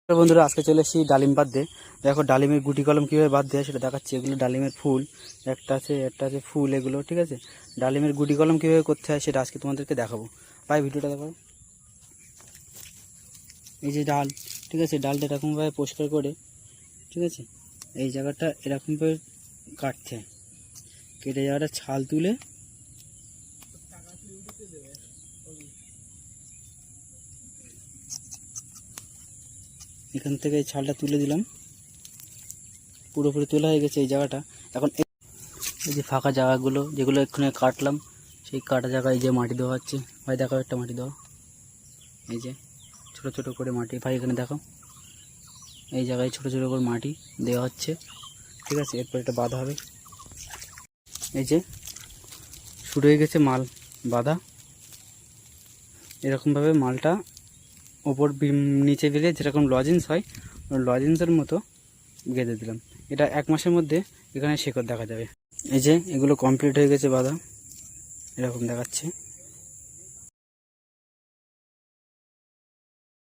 বন্ধুরা আজকে চলে এসেছি ডালিম বাঁধতে। দেখো ডালিমের গুটি কলম কীভাবে বাঁধতে হয় সেটা দেখাচ্ছি। এগুলো ডালিমের ফুল, একটা আছে ফুল, এগুলো ঠিক আছে। ডালিমের গুটি কলম কীভাবে করতে হয় সেটা আজকে তোমাদেরকে দেখাবো। ভাই ভিডিওটা দেখো। এই যে ডাল, ঠিক আছে, ডালটা এরকমভাবে পরিষ্কার করে, ঠিক আছে, এই জায়গাটা এরকমভাবে কাটতে হয়। কেটে জায়গাটা ছাল তুলে এখান থেকে এই ছালটা তুলে দিলাম। পুরোপুরি তোলা হয়ে গেছে এই জায়গাটা। এখন এই যে ফাঁকা জায়গাগুলো যেগুলো এখানে কাটলাম, সেই কাটা জায়গায় এই যে মাটি দেওয়া হচ্ছে। ভাই দেখো একটা মাটি দেওয়া, এই যে ছোটো ছোটো করে মাটি। ভাই এখানে দেখো এই জায়গায় ছোটো ছোটো করে মাটি দেওয়া হচ্ছে, ঠিক আছে। এরপর এটা বাঁধা হবে। এই যে শুরু হয়ে গেছে মাল বাঁধা। এরকমভাবে মালটা ওপর নিচে বেরিয়ে যেরকম লজেন্স হয়, লজেন্সের মতো গেঁথে দিলাম। এটা 1 মাসের মধ্যে এখানে শেকড় দেখা যাবে। এই যে এগুলো কমপ্লিট হয়ে গেছে বাঁধা, এরকম দেখাচ্ছে।